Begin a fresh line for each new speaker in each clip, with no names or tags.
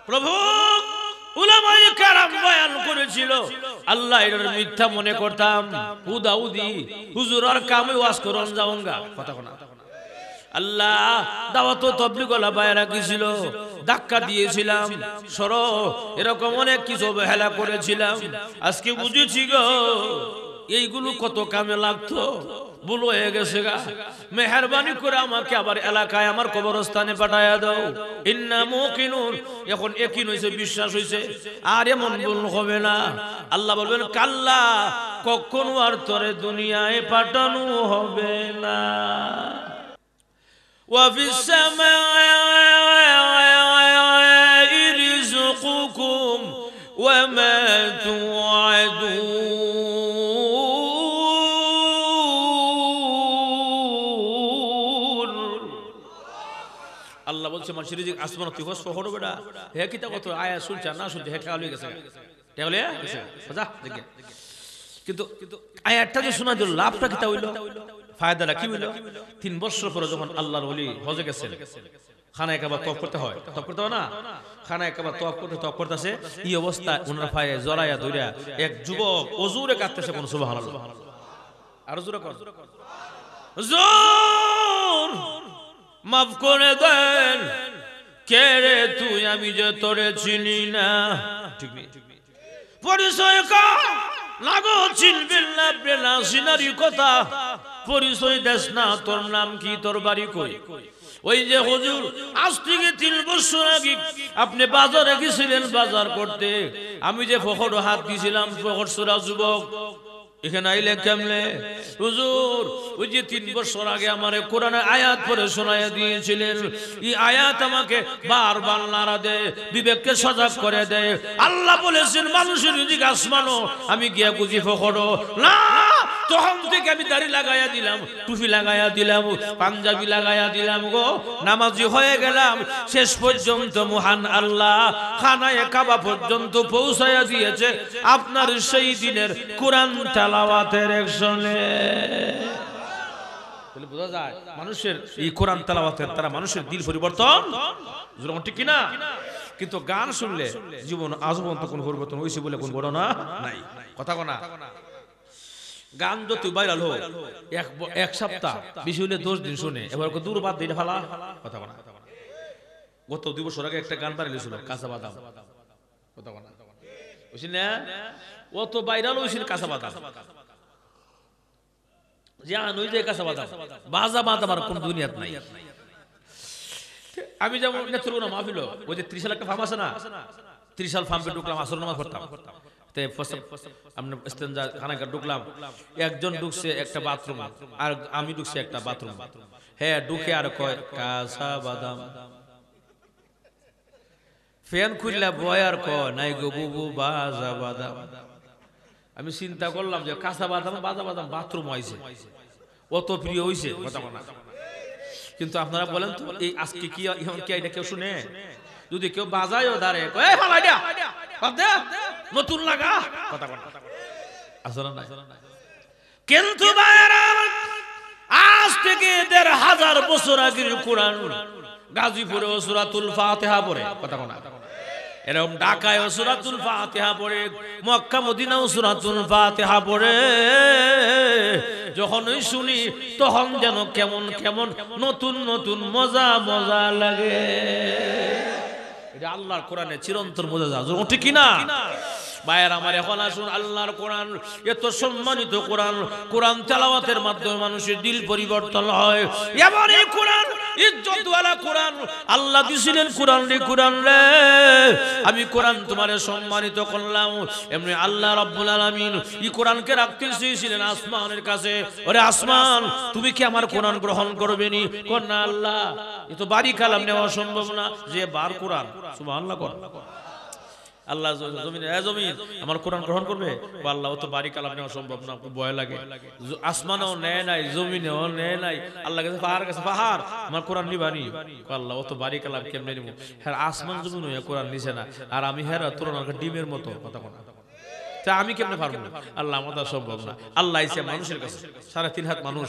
প্রভু উলামায়ে কেরাম বয়ান করেছিল, আল্লাহ এর মিথ্যা মনে করতাম, উদাউদি হুজুর আর কামে ওয়াজ করন যাওঙ্গা কথা কোনা। আল্লাহ দাওয়াত ও তাবলীগ ওয়ালা বায়রা গিয়েছিল, ধাক্কা দিয়েছিলাম, সরো এরকম অনেক কিছু অবহেলা করেছিলাম। আজকে বুঝেছি গো এইগুলো কত কামে লাগতো, ভুল হয়ে গেছে গা। মেহেরবানি করে আমাকে আবার এলাকায় আমার কবরস্থানে পাঠায়া দাও। ইন্না মুকিনুন, এখন ইয়াকিন হইছে, বিশ্বাস হইছে, আর এমন ভুল হবে না। আল্লাহ বলবেন কাল্লা, কখনো আর তোরে দুনিয়ায় পাঠানো হবে না। ওয়া ফিস সামা'i রিজকুকুম ওয়া মা তুআদুন। আল্লাহ বলছে মানুষের রিজিক আসমান থেকে শহর বেটা হে কিতা কত আয়া শুনছা না শুনছে হে কাল হয়ে গেছে তাহলে গেছে বুঝা দেখে। কিন্তু আয়াতটা যে শোনা দিল লাভটা কিতা হইলো, ফায়দাটা কি হইলো? 3 বছর পরে যখন আল্লাহর ওলি হজে গেছেন, খানায় কাবা তওয়াফ করতে হয়, তওয়াফ করতে হয় না, খানায় কাবা তওয়াফ করতেছে, এই অবস্থা ওনার পায়ে জড়ায়া ধইরা এক যুবক ওজুরে কাঁদতেছে, কোন সুবহানাল্লাহ, আর জোরে কর হুজুর মাফ করে দেন, কে রে তুই, আমি যে তোরে চিনি না। ঠিক নেই, পরিচয় কর লাগো, চিনবেন না প্রেনা সিনারি কথা, পরিচয় দেশ না, তোর নাম কি, তোর বাড়ি কই? ওই যে হুজুর আজ থেকে 3 বছর আগে আপনি বাজারে গেছিলেন বাজার করতে, আমি যে ফখর হাত দিয়েছিলাম, ফখর সুরা যুবক এখানে আইলে কেমনে? হুজুর ওই যে 3 বছর আগে আমারে কোরআনের আয়াত পড়ে শোনায়া দিয়েছিলেন, এই আয়াত আমাকে বারবার নাড়া দেয়, বিবেককে সজাগ করে দেয়। আল্লাহ বলেছেন মানুষের রিজিক আসমানো, আমি গিয়া বুঝি ফখরো না। তখন থেকে আমি দাড়ি লাগাইয়া দিলাম, টুপি লাগাইয়া দিলাম, পাঞ্জাবি লাগাইয়া দিলাম গো, নামাজি হয়ে গেলাম। শেষ পর্যন্ত মহান আল্লাহ খানায়ে কাবা পর্যন্ত পৌঁছায়া দিয়েছে আপনার সেই দিনের কোরআন তেলাওয়াতের একশনে। তাহলে বোঝা যায় মানুষের এই কোরআন তেলাওয়াতের দ্বারা মানুষের দিল পরিবর্তন, যেরকম ঠিক কিনা? কিন্তু গান শুনলে জীবন আজীবন তো কোনো পরিবর্তন হয়েছে বলে কোন ঘটনা নাই, কথা কোনা। গান যত ভাইরাল হোক, এক সপ্তাহ বেশি হলে 10 দিন শুনে এবার দূর বাদ দিয়ে ফেলা, কথা কোনা। গত 2 বছর আগে একটা গান ভাইরাল হয়েছিল কাঁচা বাদাম, কথা কোনা, বুঝছেন না? অত ভাইরাল হয়েছিল কাঁচা বাদাম, জান ওই যে কাঁচা বাদাম বাজা বাদাম আর কোন দুনিয়াত নাই। আমি যেমন নেত্রকোনা মাহফিল, ওই যে 30 একটা ফার্ম আছে না, 30 ফার্মে ঢুকলাম, আসর নামাজ পড়তাম, ঢুকলাম, একজন ঢুকছে একটা বাথরুম, আর আমি ঢুকছি একটা বাথরুম, হ্যাঁ ঢুকে আর কয় কাঁচা বাদাম, ফ্যান খুললা বয় আর কয় নাই গো বুবু বাজা বাদাম। আমি চিন্তা করলাম যে কাঁচা বাদাম বাজা বাদাম বাথরুম হয়েছে, অত প্রিয় হয়েছে, কথা বলা। কিন্তু আপনারা বলেন তো এই আজকে কি এখন কি এটা কেউ শুনে? যদি কেউ বাজায়ও দাঁড়ে নতুন লাগা, কথা বলা আসলে না। কিন্তু আজ থেকে 1500 বছর আগের কোরআন গাজীপুরে সূরাতুল ফাতিহা পড়ে, কথা বলা, এরকম ঢাকায় সূরাতুল ফাতিহা পড়ে, মক্কা মদিনাও সূরাতুল ফাতিহা পড়ে। যখন শুনি তখন যেন কেমন কেমন নতুন নতুন মজা মজা লাগে। এটা আল্লাহর কোরআনে চিরন্তন মজা, ঠিক কিনা ভাইয়ের আমার? এখন আসুন, আল্লাহর কোরআন এত সম্মানিত কোরআন, কোরআন তেলাওয়াতের মাধ্যমে মানুষের দিল পরিবর্তন হয়। এমন এই কোরআন ইজ্জতওয়ালা কোরআন আল্লাহ দিয়েছিলেন, কোরআন রে কোরআন রে আমি কোরআন তোমারে সম্মানিত করলাম। এমনি আল্লাহ রাব্বুল আলামিন এই কোরআনকে রাখতে চেয়েছিলেন আসমানের কাছে, ওরে আসমান তুমি কি আমার কোরআন গ্রহণ করবে নি? কর না আল্লাহ, এ তো বাড়ি কালাম নেওয়া সম্ভব না, যে বার কোরআন সুবহানাল্লাহ কর। আল্লাহ জমিন, জমিন আমার কোরআন গ্রহণ করবে? আল্লাহ তো বাড়ি কালাম নেওয়া সম্ভব না, ভয় লাগে। আসমানেও নেয় নাই, জমিনেও নেয় নাই, আল্লাহ কাছে পাহাড় কাছে পাহাড় আমার কোরআন নিবানি। আল্লাহ তো বাড়ি কালাম কেমনে নিব? হ্যাঁ আসমান জমিন হইয়া কোরআন নিছে না, আর আমি হেরা তোর ডিমের মতো, কথা কথা তা আমি কেমনে পারবো? আল্লাহ আমাদের সম্ভব না। আল্লাহ আইছে মানুষের কাছে, 3.5 হাত মানুষ,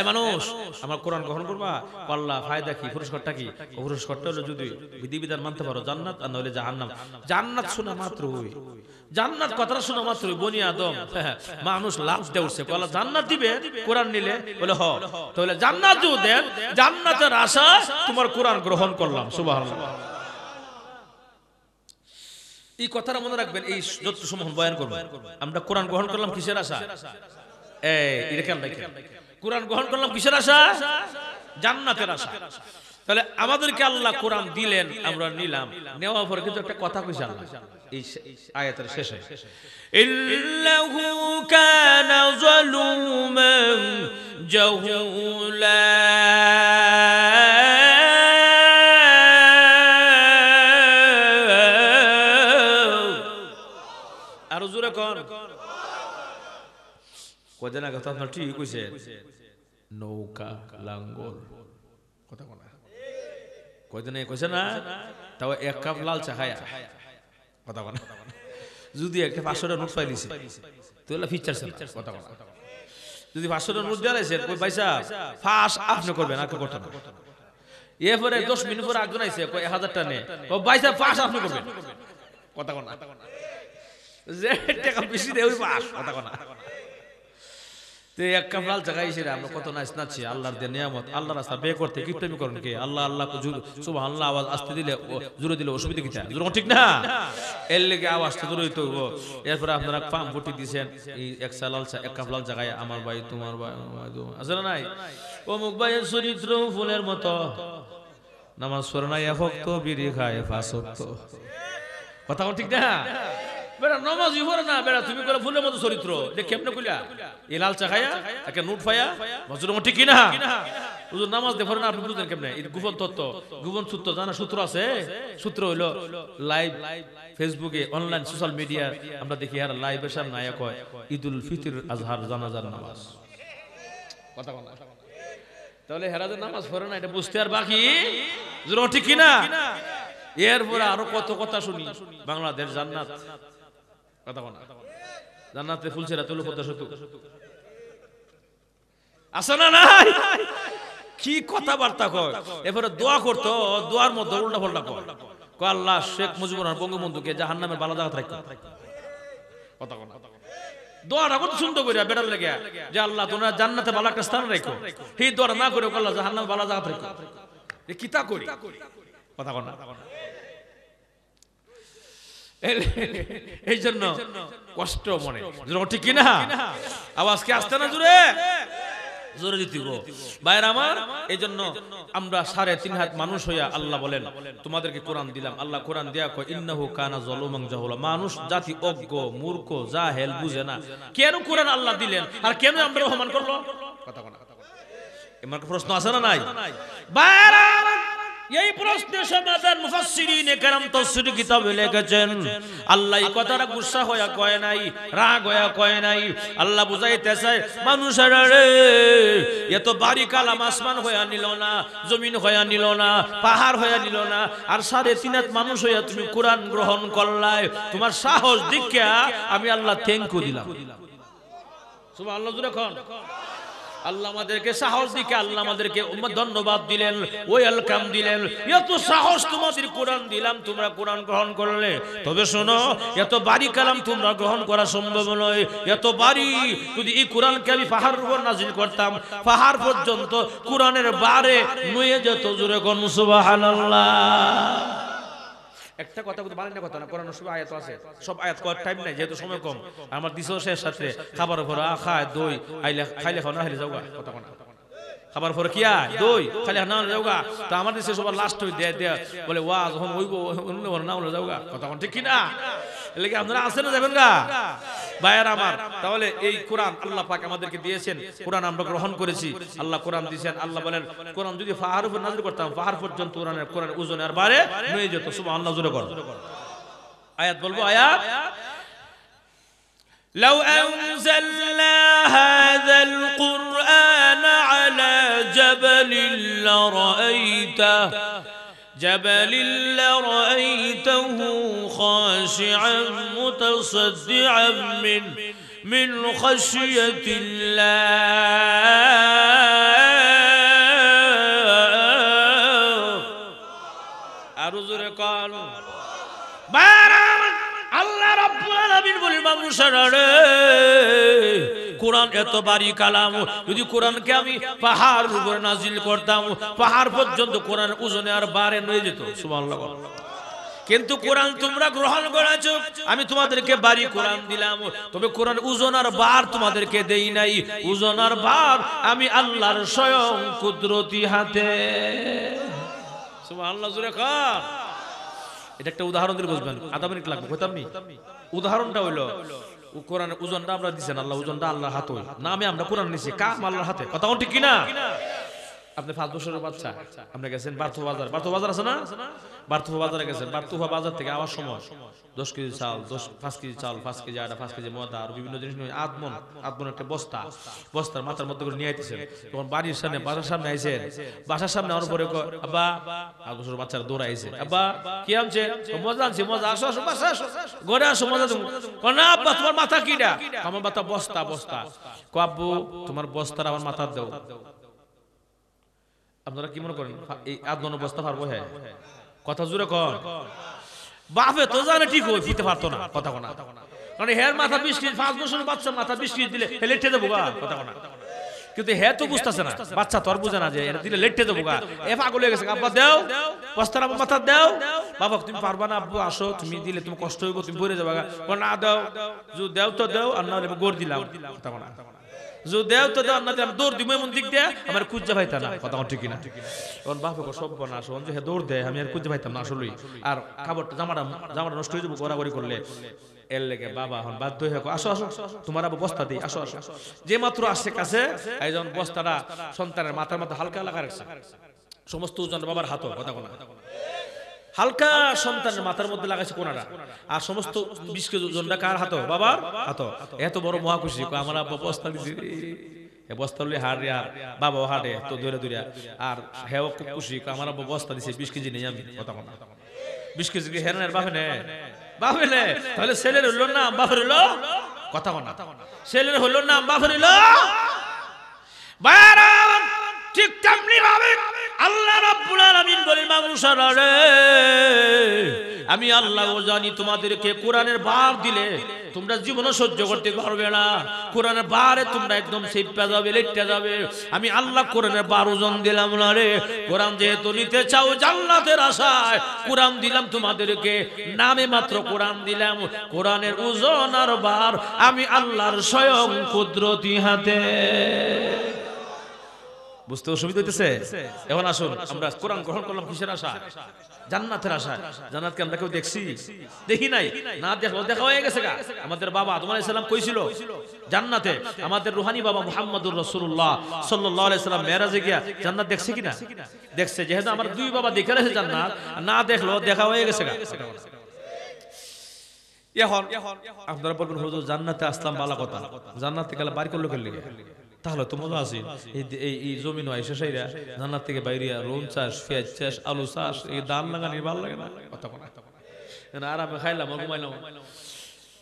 মানুষ আমার কোরআন গ্রহণ করবা, আল্লাহ ফায়দা কি, পুরস্কারটা কি? পুরস্কারটা হলো যদি বিধিবিধান মানতে পারো জান্নাত, আর নইলে জাহান্নাম। জান্নাত শোনা মাত্রই, জান্নাত কথাটা শোনা মাত্রই বনি আদম মানুষ লাফ দিয়ে উঠছে, আল্লাহ জান্নাত দিবে কোরআন নিলে, বলে হ, তাহলে জান্নাত যদি দেন, জান্নাতের আশা তোমার কোরআন গ্রহণ করলাম। সুবহানাল্লাহ। এই কথাটা মনে রাখবেন, এই যত সময় বয়ান করব আমরা কোরআন গ্রহণ করলাম কিসের আশা? কোরআন গ্রহণ করলাম কিসের আশা? জান্নাতের আশা। তাহলে আমাদেরকে আল্লাহ কোরআন দিলেন, আমরা নিলাম, নেওয়ার পরে কিন্তু একটা কথা কইছে আল্লাহ এই আয়াতের শেষে, ইল্লাহু কানা যালুমান জাহুলা। আর জোরে কোন কয়দিন আগে তো আপনার ঠিক কইছে, নৌকা লাঙ্গল কথা কোন কয়দিন কইছে না, তাও 1 কাপ লাল চা খায়া কথা কোন, যদি একটা 500 টাকা নোট পাইলিছে তাহলে ফিচার কথা কোন, যদি 500 টাকা নোট দেয়াইছে কই পয়সা ফাঁস আপনি করবেন, আর করতে না। এরপরে 10 মিনিট পরে একজন আইছে কই 1000 টাকা নে, ও পয়সা ফাঁস আপনি করবেন কথা কোন, যে টাকা বেশি দেই ওই পাস কথা কোন। তে 1 কাপ লাল চা খাইছে, আমরা কত নাইস নাচি, আল্লাহর দেয়া নিয়ামত, আল্লাহর রাস্তা বে করতে কিপটামি করেন কে? আল্লাহ আল্লাহ সুবহানাল্লাহ আওয়াজ আসতে দিলে জোরে দিলে অসুবিধা কি? জোরে ঠিক না, এর লেগে আওয়াজটা জোরে হইতো। এরপর আপনারা পাম ফুটি দিয়েছেন, এই 1 কাপ লাল চা খায়, আমার ভাই তোমার ভাই আছে না নাই, অমুক ভাইয়ের চরিত্র ফুলের মতো, নামাজ পড়ে না ভক্ত, বিড়ি খায় ফাঁসক্ত কথা ঠিক না। বেড়া নমাজই পড়ে না, বেড়া তুমি করে ফুলের মতো চরিত্র, যে কেমনে কইলা এই লাল চা খায়া একটা নোট পায়া মজুর ঠিক কি না? হুজুর নামাজ দে পড়ে না, আপনি বুঝেন কেমনে? এই গোপন তত্ত্ব, গোপন সূত্র জানা সূত্র আছে। সূত্র হইলো লাইভ ফেসবুকে, অনলাইন সোশ্যাল মিডিয়া আমরা দেখি আর লাইভের সামনে নায়ক হয় ঈদুল ফিতর, আজহার, জানাজার নামাজ কথা বলা। তাহলে হেরাদের নামাজ পড়ে না, এটা বুঝতে আর বাকি ঠিক কি না? এরপরে আরো কত কথা শুনি, বাংলাদেশ জান্নাত কথা বলা, জান্নাতে ফুলছেরা তুলো পদ্মা সেতু আছে না নাই? কি কথাবার্তা কয়। এরপরে দোয়া করতো, দোয়ার মধ্যে উল্টা পাল্টা কয়, আল্লাহ শেখ মুজিবুর রহমান বঙ্গবন্ধুকে জাহান্নামের বালা জায়গা রাখো কথা বলা। দোয়াটা কত সুন্দর করে বেটার লেগে, যে আল্লাহ তোমরা জান্নাতে ভালো একটা স্থান রাখো, এই দোয়াটা না করে আল্লাহ জাহান্নামে ভালো জায়গা রাখো, এ কিতা করি কথা বলা। এই জন্য কষ্ট মনে ঠিক কিনা, আওয়াজ কি আসতে না জোরে জোরে দিতে গো ভাইরা আমার। এই জন্য আমরা 3.5 হাত মানুষ হইয়া আল্লাহ বলেন তোমাদেরকে কোরআন দিলাম। আল্লাহ কোরআন দেয়া কয় ইন্নাহু কানা যালুমান জাহুলা, মানুষ জাতি অজ্ঞ মূর্খ জাহেল, বুঝে না। কেন কোরআন আল্লাহ দিলেন আর কেন আমরা অপমান করলো কথা বলা? এমন প্রশ্ন আছে না নাই ভাইরা? এই প্রশ্নের সমাধান মুফাসসিরিনে কেরাম তাফসীর কিতাবে লিখেছেন। আল্লাহ এই কথাটা গুসা হয়া কয় নাই, রাগ হয়া কয় নাই। আল্লাহ বুঝাইতেছে মানুষেরা রে, এত বাড়ি কালাম আসমান হয়া নিল না, জমিন হয়া নিল না, পাহাড় হয়া নিল না, আর 3.5 হাত মানুষ হইয়া তুমি কোরআন গ্রহণ করলাই, তোমার সাহস দেখিয়া আমি আল্লাহ থ্যাংক ইউ দিলাম। সুবহানাল্লাহ জোরে কোন। আল্লাহ আমাদেরকে সাহস দিকে আল্লাহ আমাদেরকে ধন্যবাদ দিলেন, ওয়েলকাম দিলেন। এত সাহস তোমাদের কোরআন দিলাম, তোমরা কোরআন গ্রহণ করলে। তবে শোনো, এত বাড়ি কালাম তোমরা গ্রহণ করা সম্ভব নয়। এত বাড়ি যদি এই কোরআনকে আমি পাহাড়ের উপর নাজিল করতাম, পাহাড় পর্যন্ত কোরআনের বারে নুয়ে যেত। জোরে কোন সুবহানাল্লাহ। একটা কথা বলতে পারেন না, কথা না, কোরআন সব আয়াত আছে, সব আয়াত করার টাইম নাই, যেহেতু সময় কম। আমার দিছো শেষ সাথে খাবার পরে খায় দই আইলে খাইলে খাও না খাইলে যাওগা কথা কোনা, খাবার পরে কি আয় দই খাইলে না হলে যাওগা। তো আমার দিছে সবার লাস্ট হই দেয়া দেয়া বলে ওয়া যখন হইব অন্য না হলে যাওগা কথা কোন ঠিক কি না? এলাকে আপনারা আছেন না যাবেন গা ভাইয়ার আমার। তাহলে এই কোরআন আল্লাহ পাক আমাদেরকে দিয়েছেন, কোরআন আমরা গ্রহণ করেছি, আল্লাহ কোরআন দিয়েছেন। আল্লাহ বলেন কোরআন যদি পাহাড়ের উপর নাযিল করতাম, পাহাড় পর্যন্ত কোরআনের ওজন আর বারে নিয়ে যেত। সুবহানাল্লাহ জোরে কর। আয়াত বলবো, আয়াত لو أنزلنا هذا القرآن على جبل لرأيته خاشعا خاشعا متصدعا من خشية الله আরো জোরে কর আল্লাহ রাব্বুল আলামিন বলেন মানুষেরা রে কোরআন এত ভারী কালাম যদি কোরআনকে আমি পাহাড়ের উপরে নাজিল করতাম পাহাড় পর্যন্ত কোরআন ওজনে আর বারে নিয়ে যেত সুবহানাল্লাহ কিন্তু কোরআন তোমরা গ্রহণ করেছো আমি তোমাদেরকে ভারী কোরআন দিলাম তবে কোরআন ওজন আর বার তোমাদেরকে দেই নাই ওজন আর বার আমি আল্লাহর স্বয়ং কুদরতি হাতে সুবহানাল্লাহ জোরে কর এটা একটা উদাহরণ দিলে বুঝবেন আধা মিনিট লাগবে কইতাম নি উদাহরণটা হইলো কোরআনের ওজনটা আমরা দিছেন আল্লাহ ওজনটা আল্লাহর হাতে না আমি আমরা কোরআন নিছি কাম আল্লাহর হাতে কথা ঠিক কি না আপনি 5 বছরের বাচ্চা আপনি গেছেন বারতুফা বাজার আছে না বারতুফা বাজারে গেছেন বারতুফা বাজার থেকে আওয়ার সময় 10 কেজি চাল 5 কেজি চাল 5 কেজি আটা 5 কেজি ময়দা আর বিভিন্ন জিনিস নিয়ে আদমন একটা বস্তার মাথার মধ্যে করে নিয়ে আইতেছেন তখন বাসার সামনে আইছেন বাসার সামনে আমার পরে আব্বা 5 বছরের বাচ্চারা দৌড়াইছে আব্বা কি আনছে মজা আনছে মজা আসো বাসা আসো ঘরে আসো মজা তুমি না আব্বা তোমার মাথা কিডা আমার মাথা বস্তা কো আব্বু তোমার বস্তার আমার মাথা দাও আপনারা কি মনে করেন এই আদন অবস্থা পারবো হ্যাঁ কথা জুড়ে কর বাপে তো জানে ঠিক হই ফুটতে পারতো না কথা কোনা মানে হের মাথা 20 কেজি 5 বছরের বাচ্চা মাথা 20 কেজি দিলে লেটে দেবো গা কথা কোনা কিন্তু হে তো বুঝতাছে না বাচ্চা তো আর বুঝে না যে এটা দিলে লেটে দেবো গা এ পাগল হয়ে গেছে আব্বা দাও বস্তার আমার মাথা দাও বাবা তুমি পারবা না আব্বু আসো তুমি দিলে তুমি কষ্ট হইব তুমি পড়ে যাবা না দাও যদি দাও তো দাও আর না হলে গোর দিলাম কথা কোনা जो देव तो देव ना हम दौड़ दिमे मन दिख दे हमारे कुछ जब है ना पता ठीक ना और बाप को सब बना सो जो है दौड़ दे हम यार कुछ जब है ना আসলেই আর খাবারটা জামাটা নষ্ট হয়ে যাবে গোরাগরি করলে এর লেগে বাবা এখন বাধ্য হয়ে আসো তোমার আবার বস্তা দেই আসো যে মাত্র আসছে কাছে এই যখন বস্তাটা সন্তানের মাথার মধ্যে হালকা লাগা রাখছে সমস্ত ওজন বাবার হাতে কথা কোনা হালকা সন্তানের মাথার মধ্যে লাগাইছে কোনারা আর সমস্ত 20 কেজি ওজনটা কার হাতে বাবার হাতে এত বড় মহাখুশি আমার আব্বা বস্তা দিছে এ বস্তা লই হাড় আর বাবা হাড়ে তো ধরে আর হেও খুব খুশি আমার আব্বা বস্তা দিছে 20 কেজি নেই আমি কথা কোনা 20 কেজি কি হেরানের বাপে নে তাহলে ছেলের হলো না বাপের হলো কথা কোনা ছেলের হলো না বাপের হলো বাইরা ঠিক তেমনি ভাবে আল্লাহ রাব্বুল আলামিন বলেন মানুষরা রে আমি আল্লাহ জানি তোমাদেরকে কোরআনের ভার দিলে তোমরা জীবনে সহ্য করতে পারবে না কোরআনের ভারে তোমরা একদম সেপে যাবে লেটে যাবে আমি আল্লাহ কোরআনের ভার ওজন দিলাম না রে কোরআন যেহেতু নিতে চাও জান্নাতের আশায় কোরআন দিলাম তোমাদেরকে নামে মাত্র কোরআন দিলাম কোরআনের ওজন আর ভার আমি আল্লাহর স্বয়ং কুদরতি হাতে বুঝতে অসুবিধা হইতেছে এখন আসুন আমরা কোরআন গ্রহণ করলাম কিসের আশায় জান্নাতের আশায় জান্নাতকে আমরা কেউ দেখি নাই না দেখা হয়ে গেছে গা আমাদের বাবা আদম আলাইহিস সালাম কইছিল জান্নাতে আমাদের রুহানি বাবা মুহাম্মদুর রাসূলুল্লাহ সাল্লাল্লাহু আলাইহি সাল্লাম মেরাজে গিয়া জান্নাত দেখছে কিনা দেখছে যেহেতু আমার দুই বাবা দেখে গেছে জান্নাত না দেখলো দেখা হয়ে গেছে গা এখন আপনারা বলবেন হুজুর জান্নাতে আসলাম ভালো কথা জান্নাতে গেলে বাড়ি করলো কেন লাগে তাহলে তো মজা আছে এই জমি নয় শেষাইরা জান্নাত থেকে বাইরিয়া রুম চাষ পেঁয়াজ চাষ আলু চাষ এই ধান লাগানি ভালো লাগে না কথা না আরামে খাইলাম ঘুমাইলাম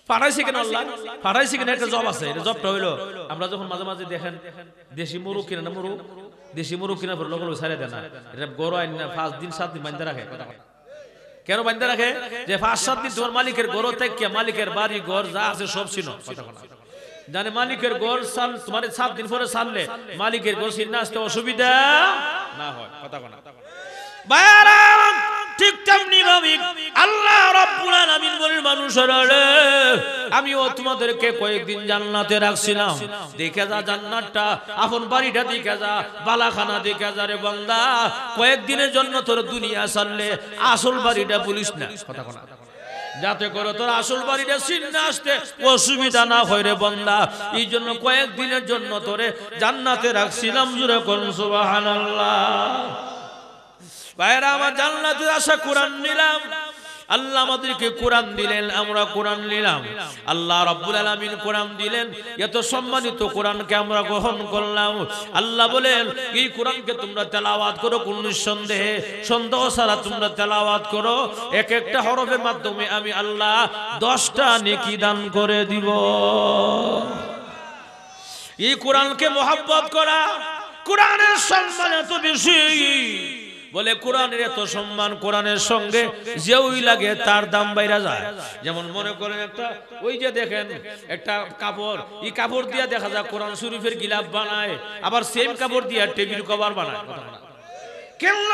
পাঠাইছে কেন আল্লাহ পাঠাইছে কেন একটা জব আছে এটা জবটা হইলো আমরা যখন মাঝে মাঝে দেখেন দেশি মুরু কিনা না দেশি মুরু কিনা পর লোক ছাড়ে দেয় না এটা গরু আইন না 5 দিন 7 দিন বান্ধা রাখে কেন বান্ধা রাখে যে 5-7 দিন তোমার মালিকের গরু থেকে মালিকের বাড়ি ঘর যা আছে সব ছিল কথা জানে মালিকের ঘর সাল তোমার 7 দিন পরে সাললে মালিকের ঘর সিনা আসতে অসুবিধা না হয় কথা কোনা বাইরা ঠিক তেমনি ভাবে আল্লাহ রাব্বুল আলামিন বলেন মানুষেরা রে আমিও তোমাদেরকে কয়েকদিন জান্নাতে রাখছিলাম দেখে যা জান্নাতটা আপন বাড়িটা দেখে যা বালাখানা দেখে যা রে বান্দা কয়েকদিনের জন্য তোর দুনিয়া ছাড়লে আসল বাড়িটা বলিস না কথা কোনা যাতে করে তোর আসল বাড়িটা চিন্না আসতে অসুবিধা না হয় রে বান্দা এই জন্য কয়েকদিনের জন্য তোরে জান্নাতে রাখছিলাম জোরে করুন সুবহানাল্লাহ ভাইরা আমার জান্নাতের আশা কোরআন নিলাম আল্লাহ আমাদেরকে কোরআন দিলেন, আমরা কোরআন নিলাম। আল্লাহ রাব্বুল আলামিন কোরআন দিলেন, এত সম্মানিত কোরআনকে আমরা গ্রহণ করলাম। আল্লাহ বলেন এই কোরআনকে তোমরা তেলাওয়াত করো, কোন নিঃসন্দেহে সন্দেহ ছাড়া তোমরা তেলাওয়াত করো। এক একটা হরফের মাধ্যমে আমি আল্লাহ 10টা নেকি দান করে দিব। এই কোরআনকে মহব্বত করা, কোরআনের সম্মান এত বেশি, বলে কোরআনের এত সম্মান, কোরআনের সঙ্গে যেই লাগে তার দাম বাইরা যায়। যেমন মনে করেন একটা, ওই যে দেখেন একটা কাপড়, এই কাপড় দিয়ে দেখা যায় কোরআন শরীফের গিলাফ বানায়, আবার সেম কাপড় দিয়ে টেবিল কভার বানায়। কেন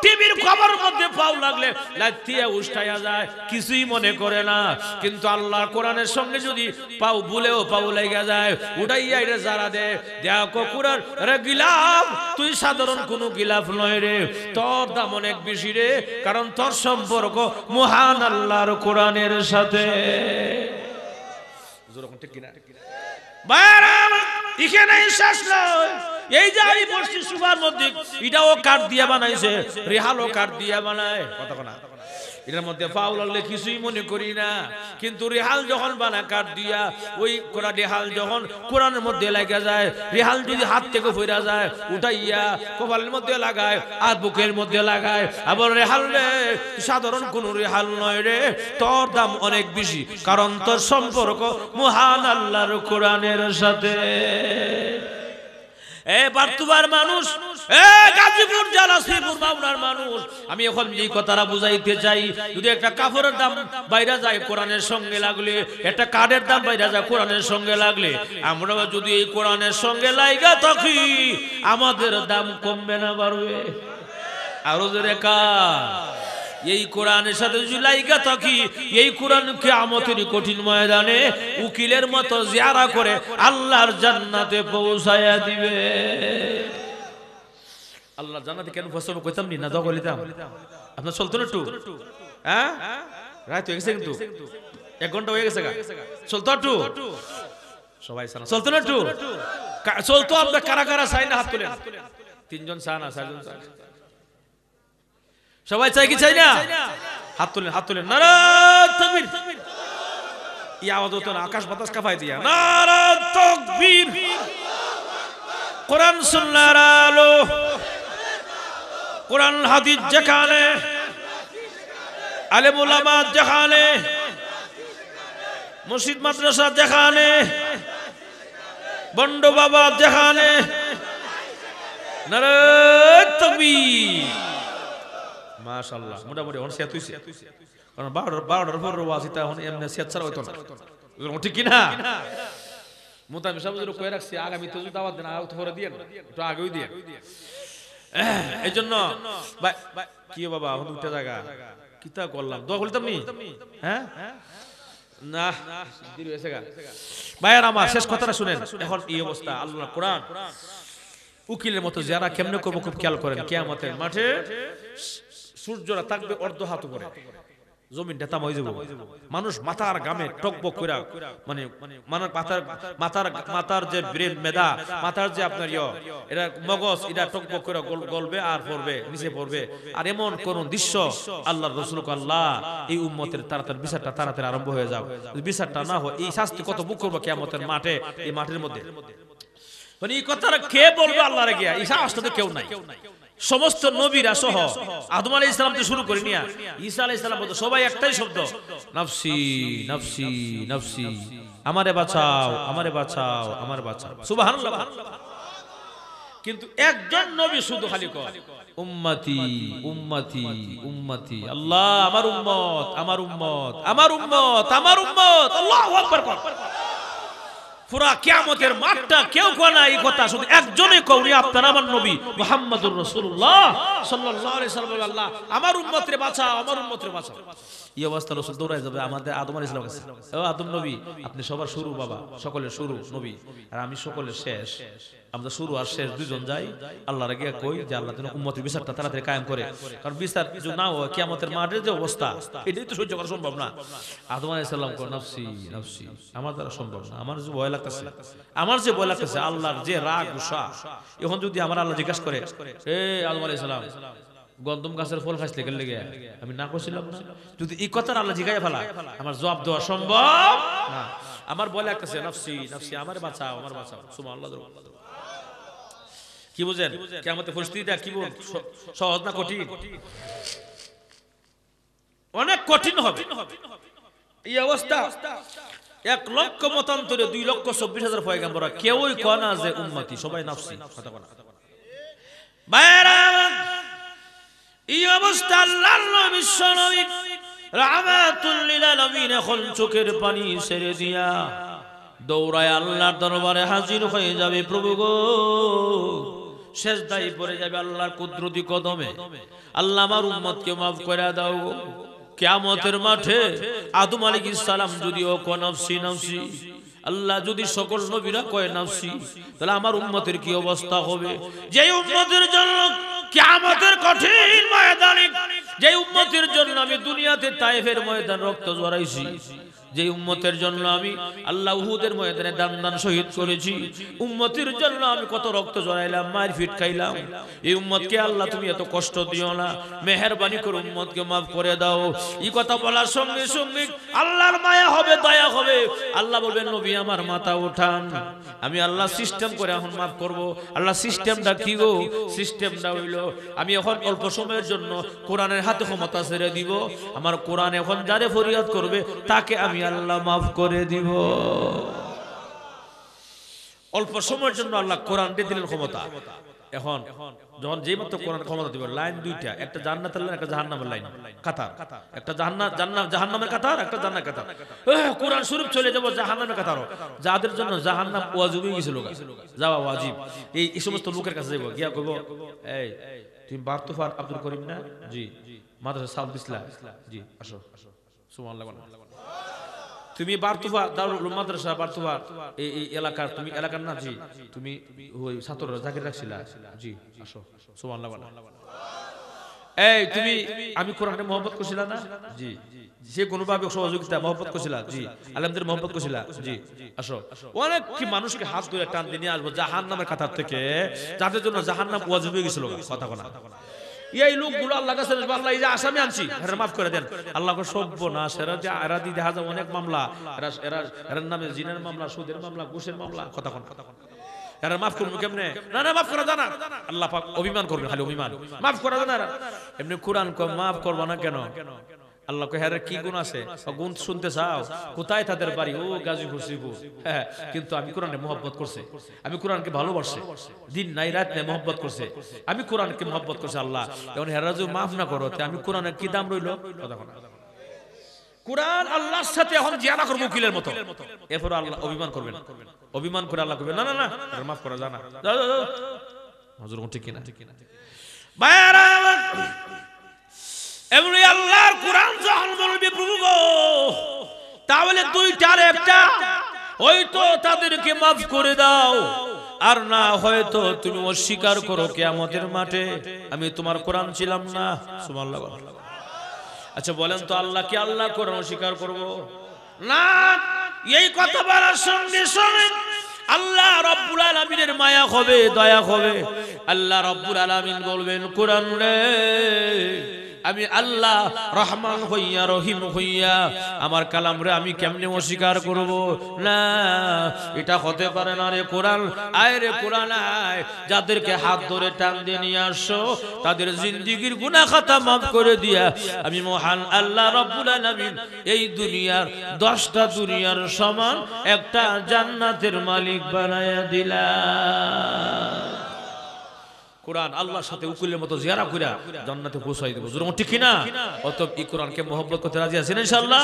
টিভির কভারের মধ্যে পাও লাগলে লাইতিয়া উষ্টায়া যায়, কিছুই মনে করে না। কিন্তু আল্লাহর কোরআনের সঙ্গে যদি পাও ভুলেও পাও লাগা যায়, উঠাইয়া এটা যারা দে দেখো কোরআন রে গিলাফ, তুই সাধারণ কোনো গিলাফ নয় রে, তোর দাম অনেক বেশি রে, কারণ তোর সম্পর্ক মহান আল্লাহর কোরআনের সাথে। এখানেই শেষ নয়, এই যে আমি বলছি সুবার মধ্যে, এটাও কাঠ দিয়ে বানাইছে, রেহালও কাঠ দিয়ে বানায়। কতক্ষণ এটার মধ্যে পাও লাগলে কিছুই মনে করি না, কিন্তু রেহাল যখন বানায় কাঠ দিয়া, ওই কোরআন রেহাল যখন কোরআনের মধ্যে লাগা যায়, রেহাল যদি হাত থেকে ফিরা যায়, উঠাইয়া কপালের মধ্যে লাগায় আর বুকের মধ্যে লাগায়। আবার রেহাল রে সাধারণ কোন রেহাল নয় রে, তোর দাম অনেক বেশি, কারণ তোর সম্পর্ক মহান আল্লাহর কোরআনের সাথে। বার্তুবার মানুষ, গাজীপুর জেলা শ্রীপুর মামলার মানুষ, আমি এখন এই কথাটা বুঝাইতে চাই, যদি একটা কাপড়ের দাম বাইরে যায় কোরআনের সঙ্গে লাগলে, একটা কাঠের দাম বাইরে যায় কোরআনের সঙ্গে লাগলে, আমরা যদি এই কোরআনের সঙ্গে লাইগা থাকি, আমাদের দাম কমবে না বাড়বে? আরো জোরে কার এই কোরআনের সাথে যদি লাইগা থাকি, এই কোরআন কিয়ামতের কঠিন ময়দানে উকিলের মতো জিয়ারা করে আল্লাহর জান্নাতে পৌঁছায়া দিবে। আল্লাহর জান্নাতে কেন ফসল কইতাম নি না, দোয়া কইতাম আপনার চলতো না একটু? হ্যাঁ রাত হয়ে গেছে, কিন্তু 1 ঘন্টা হয়ে গেছে, চলতো একটু? সবাই সানা চলতো না একটু? চলতো। আপনার কারা কারা চাই না হাত তুলেন? 3 জন চান না, 4 জন চান? সবাই চাই কি চাই না? হাত তুলেন, হাত তুলেন। নারায়ে তাকবীর। এই আওয়াজ হতো না, আকাশ বাতাস কাঁপায় দিয়া। নারায়ে তাকবীর। কোরআন সুন্নাহর আলো, কোরআন হাদিস যেখানে, আলেম উলামা যেখানে, মসজিদ মাদ্রাসা যেখানে, বন্ড বাবা যেখানে, নারায়ে তাকবীর। মাশাআল্লাহ, মোটামুটি এখন সেট হইছে, কারণ 12টার পর ওয়াজিতা এখন এমনি সেট ছাড়া হইতো না, ঠিক কি না? মুতামি সাহেব যদি কই রাখছি আগামীতে যদি দাওয়াত দেন, আর পরে দিয়েন, একটু আগেই দিয়েন। এইজন্য কি বাবা এখন উঠে জায়গা কিতা করলাম, দোয়া করতাম নি? হ্যাঁ না দেরি হয়েছে গা। ভাইয়ার আমার শেষ কথাটা শুনেন। এখন এই অবস্থা, আল্লাহর কোরআন উকিলের মতো যারা কেমনে করবো খুব খেয়াল করেন। কিয়ামতের মাঠে সূর্যরা থাকবে অর্ধ হাত উপরে, জমিনটা তাম হয়ে যাবে, মানুষ মাথার গামে টকবক কইরা, মানে মাথার যে ব্রেন মেদা, মাথার যে আপনার এটা মগজ, এটা টকবক করে গলবে আর পড়বে, নিচে পড়বে। আর এমন কোন দৃশ্য আল্লাহর রাসূল আল্লাহ এই উম্মতের তাড়াতাড়ি বিচারটা তাড়াতাড়ি আরম্ভ হয়ে যাও, বিচারটা না হয় এই শাস্তি কত বুক করবো কিয়ামতের মাঠে, এই মাঠের মধ্যে। মানে এই কথাটা কে বলবে আল্লাহর গিয়া? এই সাহসটা তো কেউ নাই। সমস্ত নবীরা সহ আদম আলাইহিস সালাম থেকে শুরু করে নিয়া ঈসা আলাইহিস সালাম পর্যন্ত সবাই একটাই শব্দ, নাফসি নাফসি নাফসি, আমারে বাঁচাও আমারে বাঁচাও আমারে বাঁচাও। সুবহানাল্লাহ। কিন্তু একজন নবী শুধু খালি কয় উম্মতি উম্মতি উম্মতি, আল্লাহ আমার উম্মত আমার উম্মত আমার উম্মত আমার উম্মত। আল্লাহু আকবার। পুরা কিয়ামতের মাঠটা কেউ কয় না এই কথা, শুধু একজনই কওনি, আপনার আমার নবী মুহাম্মদুর রাসূলুল্লাহ সাল্লাল্লাহু আলাইহি ওয়াসাল্লাম, আল্লাহ আমার উম্মতরে বাঁচাও আমার উম্মতরে বাঁচাও। এই অবস্থা রাসূল দৌড়ায় যাবে আমাদের আদম আলাইহিস সালামের কাছে। ও আদম নবী, আপনি সবার শুরু বাবা, সকলের শুরু নবী, আর আমি সকলের শেষ। আমরা শুরু আর শেষ দুইজন যাই আল্লাহর গিয়া কই যে আল্লাহ যেন উম্মতের বিচারটা তাড়াতাড়ি কায়েম করে, কারণ বিচার যদি না হয় কিয়ামতের মাঠের যে অবস্থা এটাই তো সহ্য করা সম্ভব না। আদম আলাইহিস সালাম কয় নাফসি নাফসি, আমার দ্বারা সম্ভব না, আমার যে ভয় লাগতেছে, আমার যে ভয় লাগতেছে, আল্লাহর যে রাগ গুসা। এখন যদি আমার আল্লাহ জিজ্ঞাসা করে, এ আদম আলাইহিস সালাম গন্ধম গাছের ফল খাইতে লেগে আমি না করছিলাম না? যদি এই কথা আল্লাহ জিগায় ফেলা আমার জবাব দেওয়া সম্ভব না। আমার বলে একটা নাফসি নাফসি আমার বাঁচাও আমার বাঁচাও সুবহানাল্লাহ। কি বুঝেন কিয়ামতের পরিস্থিতিটা কি সহজ না কঠিন? অনেক কঠিন হবে এই অবস্থা। 1 লক্ষ মতান্তরে 2,24,000 পয়গম্বর কেউই কয় না যে উম্মতি, সবাই নাফসি কথা বলে। ভাইরা এই অবস্থা আল্লাহর নবী বিশ্বনবী রাহমাতুল লিল আলামিন এখন চোখের পানি ছেড়ে দিয়া দৌড়ায় আল্লাহর দরবারে হাজির হয়ে যাবে। প্রভু গো, সেজদায় পড়ে যাবে আল্লাহর কুদরতি কদমে। আল্লাহ আমার উম্মতকে মাফ করে দাও। কিয়ামতের মাঠে আদম আলাইহিস সালাম যদিও কয় নাফসি নাফসি, আল্লাহ যদি সকল নবীরা কয় নাফসি, তাহলে আমার উম্মতের কি অবস্থা হবে? যে উম্মতের জন্য কিয়ামতের কঠিন ময়দানে, যে উম্মতের জন্য আমি দুনিয়াতে তায়েফের ময়দান রক্ত ঝরাইছি, যে উম্মতের জন্য আমি আল্লাহ উহুদের ময়দানে দান দান শহীদ করেছি, উম্মতের জন্য আমি কত রক্ত ঝরাইলাম, মারপিট খাইলাম, এই উম্মতকে আল্লাহ তুমি এত কষ্ট দিও না, মেহেরবানি করে উম্মতকে মাফ করে দাও। এই কথা বলার সঙ্গে সঙ্গে আল্লাহর মায়া হবে, দয়া হবে। আল্লাহ বলবেন নবী আমার মাথা উঠান, আমি আল্লাহ সিস্টেম করে এখন মাফ করব। আল্লাহ সিস্টেমটা কি গো? সিস্টেমটা হইল আমি এখন অল্প সময়ের জন্য কোরআনের হাতে ক্ষমতা ছেড়ে দিব। আমার কোরআন এখন যারে ফরিয়াদ করবে তাকে আমি আল্লাহ মাফ করে দিব। অল্প সময়ের জন্য আল্লাহ কোরআনকে দিলেন ক্ষমতা। এখন যখন যে মাত্র কোরআন ক্ষমতা দিবে, লাইন দুইটা, একটা জান্নাতের লাইন, একটা জাহান্নামের লাইন কাতার, একটা জাহান্নামের কাতার, একটা জান্নাতের কাতার। কোরআন শরীফ চলে যাব জাহান্নামের কাতারও, যাদের জন্য জাহান্নাম ওয়াজিব হয়ে গেছিল, যাওয়া ওয়াজিব, এই সমস্ত লোকের কাছে যাবো, গিয়া কইব এই তুমি বারতুফার আব্দুল করিম না? জি। মাদ্রাসা সাউথ ইসলাম? জি। আসো সুবহানাল্লাহ। তুমি বারতুফা দারুল মাদ্রাসা বারতুফা এই এলাকার, তুমি এলাকার না? জি। তুমি ওই ছাত্ররা জাকির রাখছিলা? জি। আসো সুবহানাল্লাহ। এই তুমি আমি কোরআনকে মহব্বত করছিলা না? জি। যে কোনো ভাবে সহযোগিতা মহব্বত করছিলা? জি। আলেমদের মহব্বত করছিলা? জি। আসো। অনেক কি মানুষকে হাত ধরে টান দিয়ে নিয়ে আসবো জাহান্নামের কাতার থেকে, যাদের জন্য জাহান্নাম ওয়াজিব হয়ে গেছিল। কথা বলা এই লোকগুলো আল্লাহ কাছে আল্লাহ এই যে আসামি আনছি এরা মাফ করে দেন। আল্লাহ সর্বনাশ, এরা যে এরা দিয়ে দেখা যায় অনেক মামলা, এরা নামে জিনের মামলা, সুদের মামলা, ঘুষের মামলা। কথা এরা মাফ করবো কেমনে? না না মাফ করা জানা, আল্লাহ পাক অভিমান করবে, খালি অভিমান, মাফ করা জানা। এমনি কোরআন মাফ করবো না কেন? আল্লাহ কয় হ্যাঁ কি গুণ আছে? গুণ শুনতে চাও? কোথায় তাদের বাড়ি? ও গাজীপুর শ্রীপুর। হ্যাঁ, কিন্তু আমি কোরআনে মহব্বত করছে, আমি কোরআনকে ভালোবাসছে, দিন নাই রাত নাই মহব্বত করছে, আমি কোরআনকে মহব্বত করছে। আল্লাহ এখন হেরা যদি মাফ না করো, আমি কোরআনের কি দাম রইল? কোরআন আল্লাহর সাথে এখন জিয়ানা করবো উকিলের মতো। এরপর আল্লাহ অভিমান করবেন, অভিমান করে আল্লাহ করবেন না না না মাফ করা জানা। হুজুর ঠিক কিনা? ঠিক কিনা? ভাইরা এমনি আল্লাহর কোরআন যখন বলবে প্রভু গো, তাহলে দুইটার একটা, হয়তো তাদেরকে মাফ করে দাও, আর না হয়তো তুমি অস্বীকার করো কিয়ামতের মাঠে আমি তোমার কোরআন ছিলাম না। সুবহানাল্লাহ। আচ্ছা বলেন তো আল্লাহ কি আল্লাহ কোরআন অস্বীকার করব না? এই কথা বলার সঙ্গে সঙ্গে আল্লাহ রাব্বুল আলামিনের মায়া হবে, দয়া হবে। আল্লাহ রাব্বুল আলামিন বলবেন কোরআন রে, আমি আল্লাহ রহমান হইয়া রহিম হইয়া আমার কালাম রে আমি কেমনে অস্বীকার করব? না, এটা হতে পারে না রে কোরআন। আয় রে কোরআন আয়, যাদেরকে হাত ধরে টান দিয়ে নিয়ে আসো তাদের জিন্দেগীর গুনাহ খাতা মাফ করে দিয়া আমি মহান আল্লাহ রাব্বুল আলামিন এই দুনিয়ার 10টা দুনিয়ার সমান একটা জান্নাতের মালিক বানায়া দিলাম। কোরআন আল্লাহর সাথে উকিলের মতো জিয়ারা কইরা জান্নাতে পৌঁছাই দেব। জোরে ঠিক কি না? অতএব এই কোরআনকে মহব্বত করতে রাজি আছেন ইনশাআল্লাহ?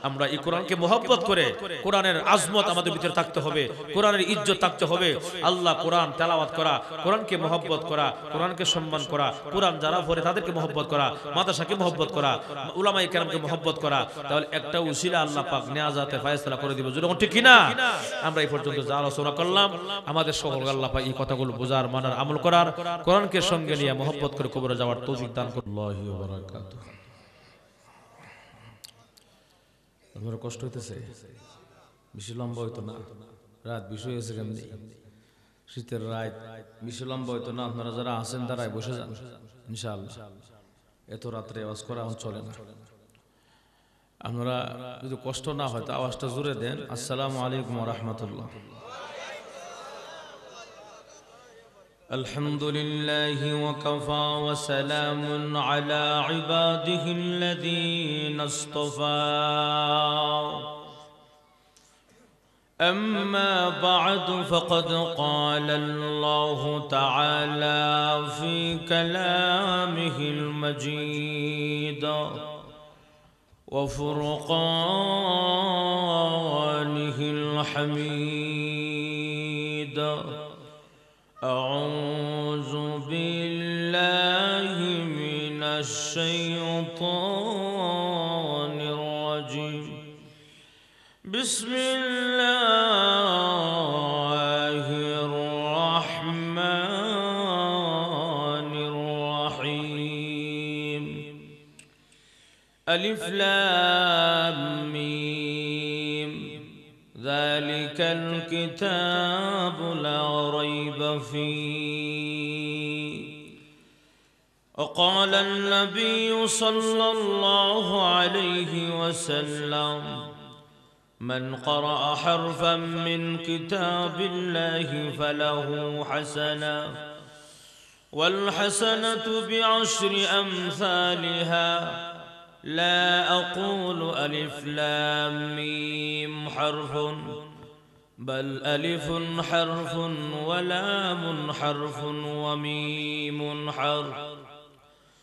আমরা এই কোরআনকে মহব্বত করে, কোরআনের আজমত আমাদের ভিতরে থাকতে হবে, কোরআনের ইজ্জত থাকতে হবে। আল্লাহ কোরআন তেলাওয়াত করা, কোরআনকে মহব্বত করা, কোরআনকে সম্মান করা, কোরআন যারা পড়ে তাদেরকে মহব্বত করা, মাদ্রাসাকে মহব্বত করা, উলামায়ে কেরামকে মহব্বত করা, তাহলে একটা উসিলা আল্লাহ পাক নিয়াজাতে ফায়সালা করে দিব। জোরে ঠিক কি না? আমরা এই পর্যন্ত যা আলোচনা করলাম আমাদের সকল আল্লাহ পাক এই কথাগুলো বোঝার, মানার, আমল করার, কোরআনকে সঙ্গে নিয়ে মহব্বত করে কবরে যাওয়ার তৌফিক দান করুন। আল্লাহু ওয়া বারাকাতুহু। আপনার কষ্ট হইতেছে? বেশি লম্বা হইতো না, রাত বেশি হয়েছে কেমনি? শীতের রাত, বেশি লম্বা হয়তো না, আপনারা যারা আছেন দাঁড়ায় বসে যান ইনশাআল্লাহ। এত রাত্রে আওয়াজ করা এখন চলে না। আপনারা যদি কষ্ট না হয় তো আওয়াজটা জোরে দেন। আসসালামু আলাইকুম ওয়া রাহমাতুল্লাহ। আলহামদুলিল্লাহি ওয়া কাফা ওয়া সালামুন আলা ইবাদিহিল্লাযীনা ইসতাফা। أما بعد فقد قال الله تعالى في كلامه المجيد وفرقانه الحميد. أعوذ بالله من الشيطان الرجيم. بسم الله الرحمن الرحيم. ألف لام ميم. ذلك الكتاب لا ريب فيه. وقال النبي صلى الله عليه وسلم: من قرأ حرفا من كتاب الله فله حسنة، والحسنة بعشر أمثالها. لا أقول ألف لام ميم حرف، بل ألف حرف ولام حرف وميم حرف.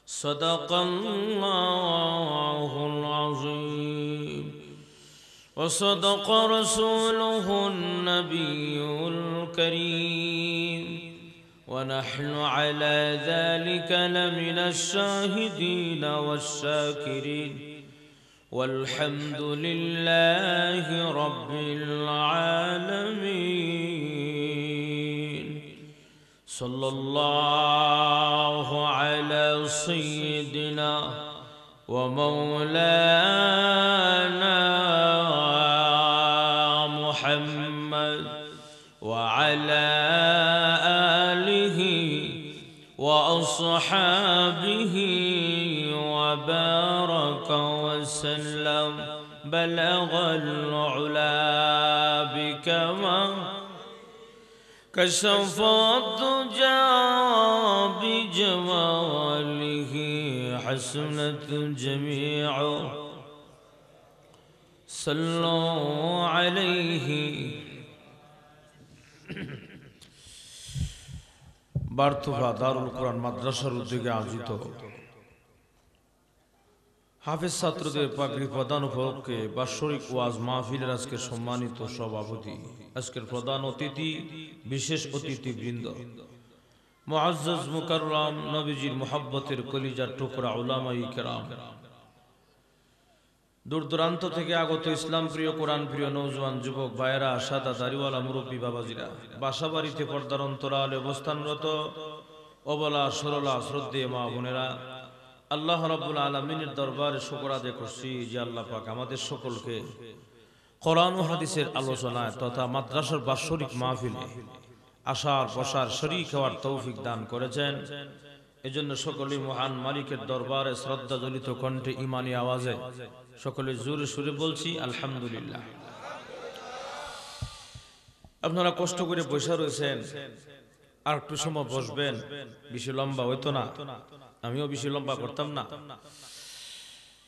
صدق الله العظيم وصدق رسوله النبي الكريم، ونحن على ذلك لمن الشاهدين والشاكرين، والحمد لله رب العالمين. صلى الله على سيدنا ومولانا محمد وعلى آله وأصحابه وبارك وسلم. بلغ العلا بكمال، كشف الدجى بجماله، حسنت جميع صلوا عليه. বার্থুফা দারুল কোরআন মাদ্রাসার উদ্যোগে আয়োজিত হাফেজ ছাত্রদের পাগড়ি প্রদান উপলক্ষে বাৎসরিক ওয়াজ মাহফিলের আজকের সম্মানিত সভাপতি, আজকের প্রধান অতিথি, বিশেষ অতিথিবৃন্দ, মুআজ্জাজ মুকাররম নবীজির মুহাব্বতের কলিজার টুকরা উলামায়ে কেরাম, দূর দূরান্ত থেকে আগত ইসলাম প্রিয়, কোরআন প্রিয় নওজোয়ান যুবক ভাইয়েরা, সাদা দাড়িওয়ালা মুরব্বী বাবাজিরা, বাসা বাড়িতে পর্দার অন্তরালে অবস্থানরত অবলা সরলা শ্রদ্ধেয় মা বোনেরা, আল্লাহ রাব্বুল আলামিনের দরবারে শুকর আদায় করছি যে আল্লাহ পাক আমাদের সকলকে কোরআন ও হাদিসের আলোচনায় তথা মাদ্রাসার বাৎসরিক মাহফিলে আসার বসার শরীক হওয়ার তৌফিক দান করেছেন। এজন্য সকলেই মহান মালিকের দরবারে শ্রদ্ধা জলিত কণ্ঠে ঈমানি আওয়াজে সকলে জোরে সুরে বলছি আলহামদুলিল্লাহ। আপনারা কষ্ট করে বসে রয়েছেন, আর একটু সময় বসবেন, বেশি লম্বা হইতো না, আমিও বেশি লম্বা করতাম না।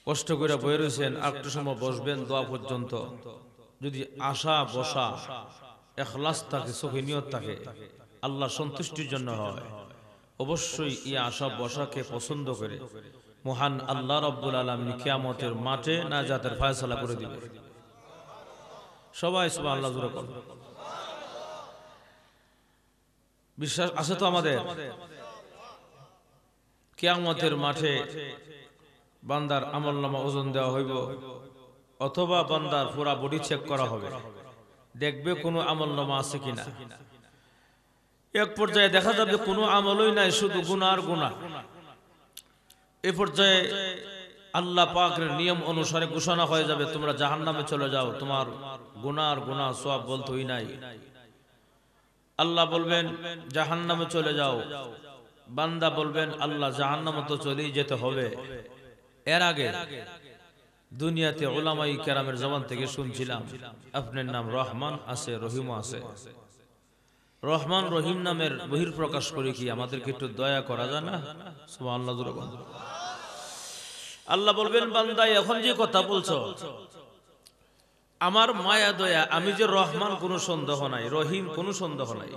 কষ্ট করে বসে রয়েছেন, আর একটু সময় বসবেন দোয়া পর্যন্ত। যদি আশা বসা ইখলাস থাকে, সহি নিয়ত থাকে, আল্লাহ সন্তুষ্টির জন্য হয়, অবশ্যই এই আশা বসাকে পছন্দ করে মহান আল্লাহ রাব্বুল আলামিন কিয়ামতের মাঠে নাজাতের ফয়সালা করে দিবে। সবাই সুবহানাল্লাহ জোরে বলুন। বিশ্বাস আছে তো আমাদের? কিয়ামতের মাঠে বান্দার আমলনামা ওজন দেওয়া হইব, অথবা বান্দার পুরা বডি চেক করা হবে, দেখবে কোনো আমলনামা আছে কিনা। এক পর্যায়ে দেখা যাবে কোনো আমলই নাই, শুধু গুনাহ আর গুনাহ। এই পর্যায়ে আল্লাহ পাকের নিয়ম অনুসারে ঘোষণা হয়ে যাবে তোমরা জাহান্নামে চলে যাও, তোমার গুনাহ আর গুনাহ সওয়াব বলতেই নাই। আল্লাহ বলবেন জাহান্নামে চলে যাও, বান্দা বলবেন আল্লাহ জাহান্নামে তো চলেই যেতে হবে। এর আগে দুনিয়াতে উলামায়ে কেরামের জবান থেকে শুনছিলাম আপনার নাম রহমান আছে, রহিম আছে। রহমান রহিম নামের বহিঃপ্রকাশ করে কি আমাদেরকে একটু দয়া করা যায় না? সুবহানাল্লাহ। আল্লাহ বলবেন বান্দা এখন যে কথা বলছো আমার মায়া দয়া, আমি যে রহমান কোনো সন্দেহ নাই, রহিম কোনো সন্দেহ নাই,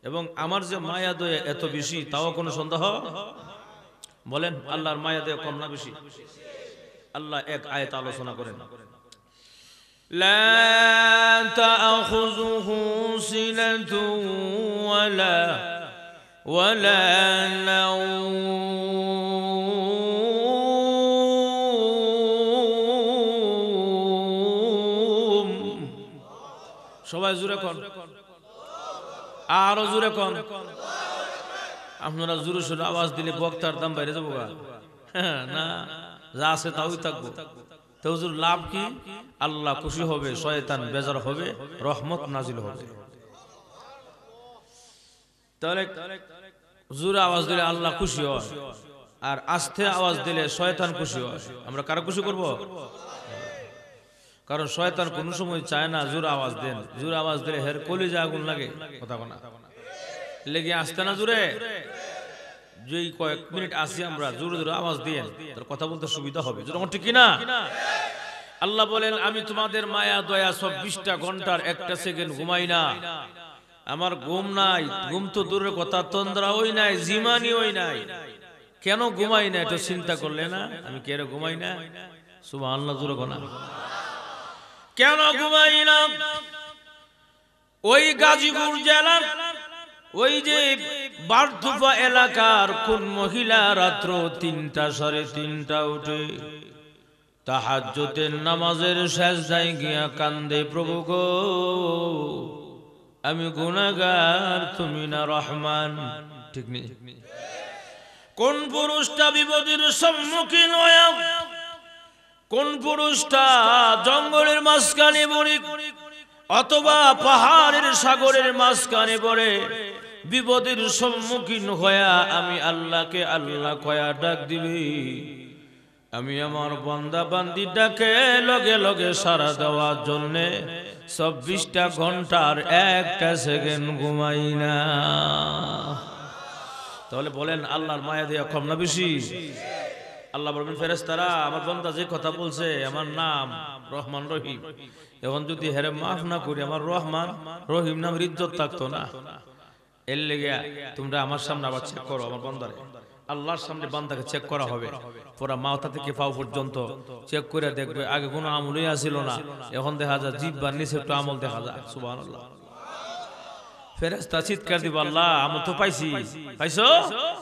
এবং আমার যে মায়া দয়া এত বেশি তাও কোনো সন্দেহ। বলেন আল্লাহর মায়া দয়া কম না বেশি? আল্লাহ এক আয়াত আলোচনা করেন, লা তাখুযুহু সিনাতুন ওয়ালা নাওম। সবাই জোরে কোন, আরো জোরে কোন। আপনারা জোরে সোরে আওয়াজ দিলে বক্তার দাম বাইরে যাবো না, যা আছে তাই থাকবো। তো হুজুর লাভ কি? আল্লাহ খুশি হবে, শয়তান বেজার হবে, রহমত নাজিল হবে। তাহলে জোরে আওয়াজ দিলে আল্লাহ খুশি হয়, আর আস্তে আওয়াজ দিলে শয়তান খুশি হয়। আমরা কারা খুশি করব? কারণ শয়তান কোন সময় চায় না জোরে আওয়াজ দেন। জোরে আওয়াজ দিলে হের কলিজা আগুন লাগে, কথা কোনা লেগে আসতে না জোরে। যেই কয়েক মিনিট আসি আমরা জোরে জোরে আওয়াজ দিয়ে তোর কথা বলতে সুবিধা হবে, যেরকম ঠিক কিনা? আল্লাহ বলেন আমি তোমাদের মায়া দয়া 24টা ঘন্টার একটা সেকেন্ড ঘুমাই না। আমার ঘুম নাই, ঘুম তো দূরের কথা, তন্দ্রা ওই নাই, জিমানি ওই নাই। কেন ঘুমাই না এটা চিন্তা করলে না? আমি কেন ঘুমাই না? সুবহানাল্লাহ জোরে কোনা। কেন ঘুমাই না? ওই গাজীপুর জেলার ওই যে বারতুফা এলাকার কোন মহিলা রাত্র 3টা 3:30 উঠে তাহাজ্জুদের নামাজের সেজদায় গিয়া কান্দে, প্রভু গো আমি গুনাহগার, তুমি না রহমান। ঠিক নেই? কোন পুরুষটা বিপদের সম্মুখীন হয়, কোন পুরুষটা জঙ্গলের মাঝখানে পড়ে অথবা পাহাড়ের সাগরের মাঝখানে পড়ে বিপদের সম্মুখীন হয়া আমি আল্লাহকে আল্লাহ কয়া ডাক দিবি, আমি আমার বান্দা বান্দিটাকে লগে লগে সাড়া দেওয়ার জন্যে 24টা ঘন্টার একটা সেকেন্ড ঘুমাই না। তাহলে বলেন আল্লাহর মায়া দেয়া কম না বেশি? আল্লাহ বলবেন ফেরেশতারা আমার বান্দা যে কথা বলছে আমার নাম রহমান রহিম, এখন যদি হেরে মাফ না করি আমার রহমান রহিম নামের ইজ্জত থাকতো না। এর লেগে তোমরা আমার সামনে আবার চেক করো আমার বান্দারে। আল্লাহর সামনে বান্দাকে চেক করা হবে, পুরা মাথা থেকে পাও পর্যন্ত চেক করে দেখবে আগে কোনো আমলই আসিল না, এখন দেখা যায় জিহ্বার নিচে একটু আমল দেখা যায়। সুবহানাল্লাহ। ফেরেশতা চিৎকার দিব আল্লাহ আমল তো পাইছি। পাইছো?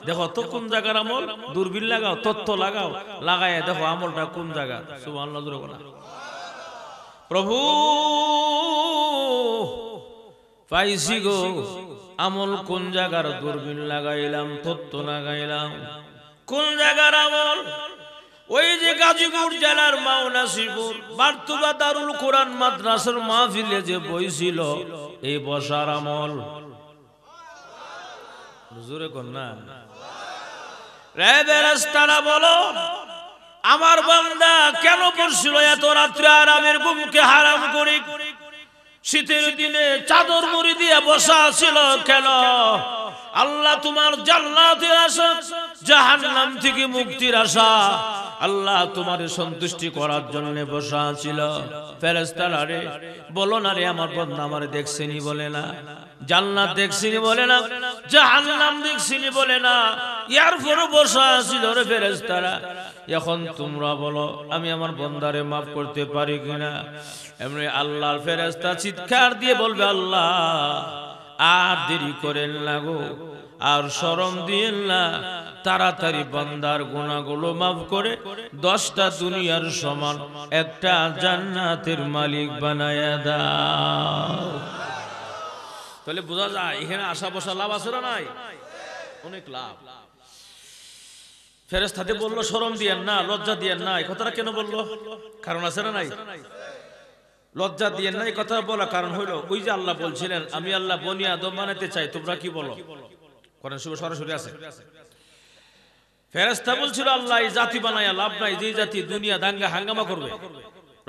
দেখো তো কোন জায়গার আমল, দূরবীন লাগাও, তথ্য লাগাও, লাগায় দেখো আমলটা কোন জায়গা। সুবহানাল্লাহ জোরে বলো। প্রভু পাইছি গো আমল কোন জায়গার, দূরবীন লাগাইলাম, তথ্য লাগাইলাম, কোন জায়গার আমল? ওই যে গাজীপুর জেলার মাওনাসিপুর বারতুবা দারুল কোরআন মাদ্রাসার মাহফিলে যে বইছিল এই বসার আমল। জোরে কোন না রে ফেরেশতারা বলো আমার বান্দা কেন পড়ছিল এত রাত্রে আরামের ঘুমকে হারাম করে? শীতের দিনে চাদর মুড়ি দিয়ে বসা ছিল কেন? আল্লাহ তোমার জান্নাতের আশা, জাহান্নাম থেকে মুক্তির আশা, আল্লাহ তোমার সন্তুষ্টি করার জন্য বসা ছিল। ফেরেশতারা রে বলো না রে আমার বান্দা আমারে দেখছেনি বলে না, জান্নাত দেখছিনি বলে না, জাহান্নাম দেখছিনি বলে না, ইয়ার পরে বসা ছিল রে ফেরেশতারা। এখন তোমরা বলো আমি আমার বান্দারে মাফ করতে পারি কিনা? এমনি আল্লাহর ফেরেশতা চিৎকার দিয়ে বলবে আল্লাহ আর দেরি করেন না গো, আর শরম দিয়েন না, তাড়াতাড়ি বান্দার গুনাহগুলো মাফ করে 10টা দুনিয়ার সমান একটা জান্নাতের মালিক বানায়া দাও। তাহলে বোঝা যায় এখানে আশা বসা লাভ আছে না নাই? অনেক লাভ। ফেরেশতাতে বললো শরম দিয়েন না, লজ্জা দিয়েন না, এই কথাটা কেন বললো? কারণ আছে না নাই? লজ্জা দিয়ে না এই কথা বলা কারণ হলো ওই যে আল্লাহ বলছিলেন আমি আল্লাহ বনি আদম বানাতে চাই, তোমরা কি বলো? কোরআন শরীফে সরাসরি আছে। ফেরেশতা বলছিল আল্লাহ এই জাতি বানায়া লাভ নাই, যে জাতি দুনিয়া দাঙ্গা হাঙ্গামা করবে,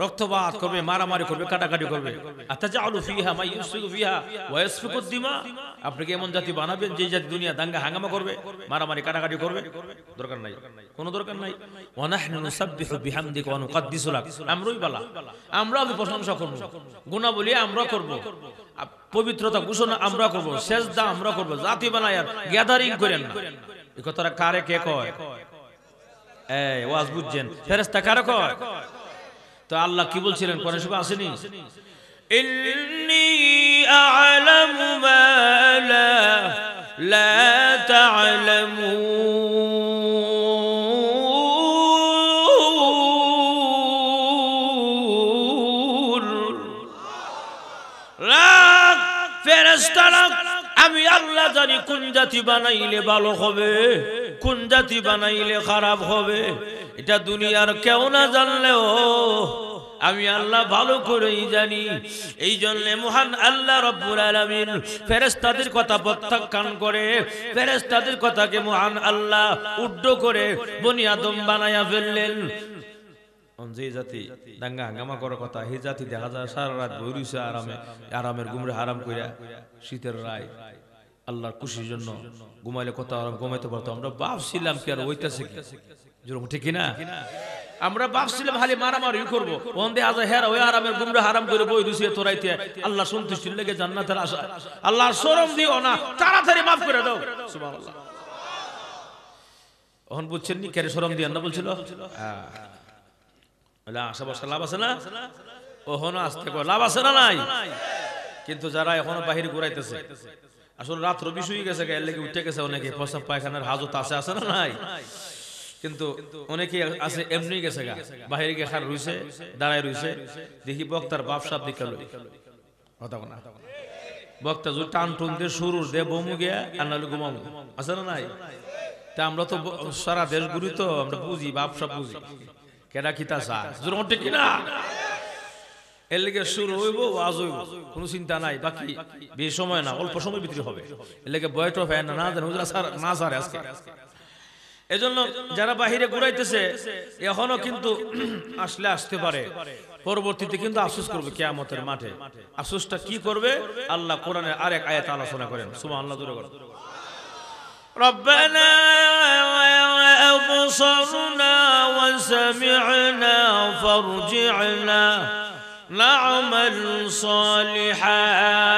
রক্তপাত করবে, মারামারি করবে, কাটাকাটি করবে, আতাজালু ফিহা মাই ইউসফিকু ফিহা ওয়া ইয়াসফিকু দিমা, আপনি কি এমন জাতি বানাবেন যে জাতি দুনিয়া দাঙ্গা হাঙ্গামা করবে, মারামারি কাটাকাটি করবে? দরকার নাই, কোনো দরকার নাই। ওয়া নাহনু নুসাব্বিহু বিহামদিকা ওয়া নুকদ্দিসু লাক, আমরাই বলা, আমরা প্রশংসা করব, গুনাহবলি আমরা করব, পবিত্রতা ঘোষণা আমরা করব, সেজদা আমরা করব, জাতি বানায় আর গ্যাদারিং করেন না। এই কথাটা কারে কে কয়? এই ওয়াজ বুঝছেন? ফেরেশতা কারে কয়? তো আল্লাহ কি বলছিলেন কোরআন শরীফে আসেনি? ইন্নী আ'লামু মা লা তা'লামুন। ফেরেশতারা আমি আল্লাহ জানি কোন জাতি বানাইলে ভালো হবে, কোন জাতি বানাইলে খারাপ হবে, এটা দুনিয়ার কেউ না জানলেও আমি আল্লাহ ভালো করেই জানি। এই জন্য মহান আল্লাহ রব্বুল আলামিন ফেরেশতাদের কথা প্রত্যাখ্যান করে, ফেরেশতাদের কথাকে মহান আল্লাহ উড্ড করে বনি আদম বানায়া ফেললেন। যে জাতি দাঙ্গা হাঙ্গামা করার কথা, সেই জাতি দেখা যায় সারা রাত বই রইছে আরামে, আরামের ঘুমরে হারাম কইরা শীতের রায় আল্লাহর খুশির জন্য ঘুমাইলে কত আরাম ঘুমাইতে পারতো। আমরা ভাবছিলাম কি আর হইতাছে কি, যেরকম ঠিক না? আমরা ভাবছিলাম খালি মারামারি করব, ওন্দে আজ হেরা ওই আরামের ঘুমরে হারাম করে বই রইছে তোরাইতে আল্লাহ সন্তুষ্টির লেগে জান্নাতের আশা। আল্লাহর শরম দিও না, তাড়াতাড়ি মাফ করে দাও। সুবহানাল্লাহ। ওহন বুঝছেন নি কেন শরম দিও না বলছিল? আশা বসা লাভ আছে না? ওহনো আসতে লাভ আছে না নাই? কিন্তু যারা এখনো বাহিরে ঘুরাইতেছে, আসলে রাত্র বিষ হয়ে গেছে, গায়ের লেগে উঠে গেছে, অনেকে প্রস্রাব পায়খানার হাজত আছে না নাই? কিন্তু অনেকে আছে এমনি গেছে গা, বাহিরে গিয়ে খার রইছে, দাঁড়ায় রইছে, দেখি বক্তার বাপ সাপ দিকে লই কথা না, বক্তা যদি টান টুন দিয়ে শুরু দে বমু গিয়া আর নাহলে ঘুমামু, আছে না নাই? তা আমরা তো সারা দেশ ঘুরি, তো আমরা বুঝি, বাপ সাপ বুঝি কেডা কিতা চায়, জোর ঠিক কিনা? এর লেগে শুরু হইব, ওয়াজ হইব, কোনো চিন্তা নাই। বাকি বেশি সময় না, অল্প সময় ভিতরে হবে। এর লেগে বয়ট হয় না, না জানে হুজুরা স্যার না সারে আজকে। এজন্য যারা বাহিরে ঘুরাইতেছে এখনো কিন্তু আসলে আসতে পারে, পরবর্তীতে কিন্তু আফসোস করবে কিয়ামতের মাঠে। আফসোসটা কি করবে? আল্লাহ কোরআনের আরেক আয়াত আলোচনা করেন, সুবহানাল্লাহ জোরে বলেন। রব্বানা আবসারনা ওয়া সামি'না ফারজি'না না'মাল সালিহাত।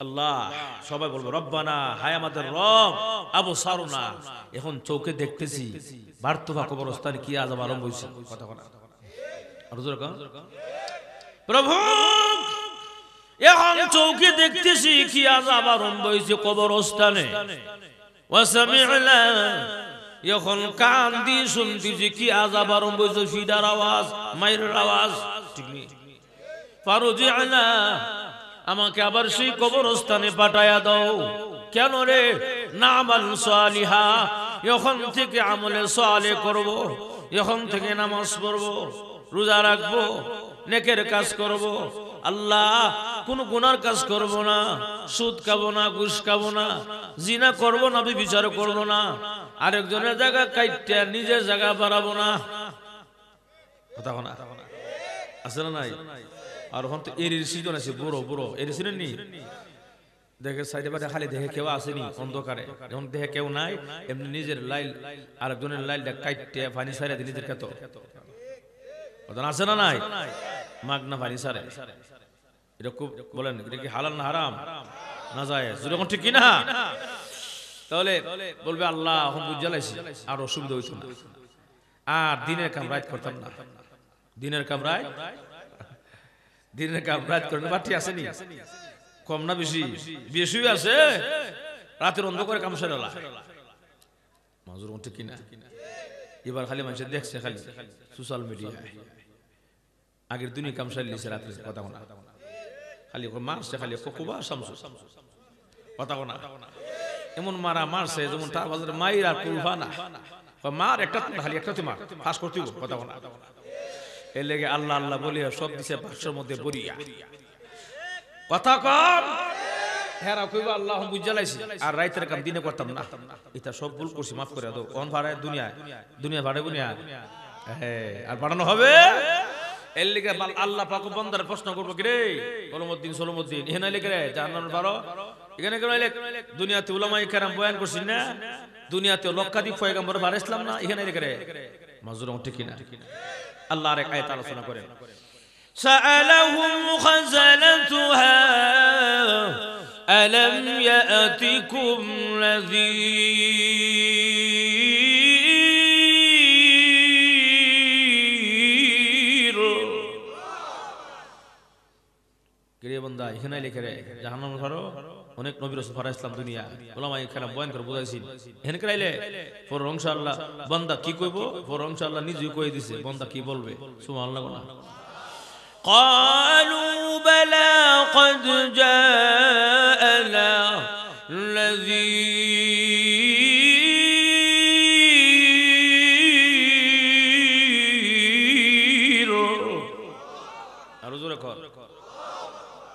আল্লাহ সবাই বলবো রব্বানা, হায় আমাদের রব, আবসারনা, এখন চোখে দেখতেছি বার্তবা কবরস্থান কি আযাব আরম্ভ হইছে। কথা কথা প্রভু, এখন চোখে দেখতেছি কি আযাব আরম্ভ হইছে কবরস্থানে। ওয়া সামি'না, এখন কান দিয়ে শুনতেছি কি আযাব আরম্ভ হইছে, ফিডার আওয়াজ, মাইরের আওয়াজ, ঠিক নেই? ফারজি'না, আমাকে আবার সেই কবরস্থানে পাঠায়া দাও। কেন রে? না'মাল সালিহা, এখন থেকে আমলে সালেহ করব, এখন থেকে নামাজ পড়ব, রোজা রাখবো, নেকের কাজ করব। আল্লাহ কোন গুনার কাজ করব না, সুদ খাবো না, ঘুষ খাবো না, জিনা করব না, ব্যভিচার করব না, আরেকজনের জায়গা কাইটে নিজের জায়গা বাড়াবো না। কথা না আছে না নাই? আর এখন তো এর সিজন আছে, বুড়ো বুড়ো এর সিজন নি, দেখে সাইডে বাড়ি খালি দেখে কেউ আসেনি অন্ধকারে, যখন দেখে কেউ নাই, এমনি নিজের লাইল আরেকজনের লাইলটা কাইটে পানি সাইরা দিয়ে নিজের খেত আছে না নাই? মাগনা পানি সারে, এটা খুব বলেন, এটা কি হালাল না হারাম না যায়? যেরকম ঠিক কিনা? তাহলে বলবে আল্লাহ এখন বুঝালাইছি, আর অসুবিধা হইতো না, আর দিনের কাম রাত করতাম না, দিনের কাম রাত, দিনের কাম রাত করে বাটি আসেনি, কম না বেশি? বেশি আছে, রাতের অন্ধকারে কাম সেরা মাজুর ঠিক কিনা? এবার খালি মানুষ দেখছে, খালি সোশ্যাল মিডিয়া, আগের দুনিয়া কাম সারিয়েছে রাত্রে, কথা না খালি মারছে, খালি ককুবা শামসু, কথা না এমন মারা মারছে যেমন তার বাজারে মায়ের আর কুলফা না, মার একটা খালি একটা তুই মার ফাঁস করতে কথা বলা। এর লেগে আল্লাহ আল্লাহ বলিয়া সব দিছে বাক্সের মধ্যে বরিয়া কথা কম। হেরা কইবা আল্লাহ বুঝালাইছি আর রাইতের কাম দিনে করতাম না, এটা সব ভুল করছি মাফ করে দাও। কোন ভাড়ায় দুনিয়া ভাড়ে বুনিয়া হ্যাঁ আর বাড়ানো হবে। এর লিগে আল্লাহ পাক বান্দার প্রশ্ন করবো কি রে কলমউদ্দিন সলমউদ্দিন এখানে লিখে রে জাহান্নামের বারো এখানে কেন দুনিয়াতে উলামায়ে কেরাম বয়ান করছেন না, দুনিয়াতে লক্ষাধিক পয়গম্বর বার ইসলাম না, এখানে লিখে রে মাজরুম ঠিক কিনা। আল্লাহ আরেক আয়াত আলোচনা করেন সাআলাহুম খাযানাতুহা আলাম ইয়াতিকুম নাযীর। কিরে বান্দা এখানে লিখে রে জাহান্নামের ঘর অনেক নবী রাসূল ফারা ইসলাম দুনিয়া উলামায়ে কেরাম বয়ান করে বুঝাইছেন, এখানে কইলে পর ইনশাআল্লাহ বান্দা কি কইব, পর ইনশাআল্লাহ নিজেই কই দিছে বান্দা কি বলবে সুবহানাল্লাহ না। قالوا بلى قد جاءنا نذير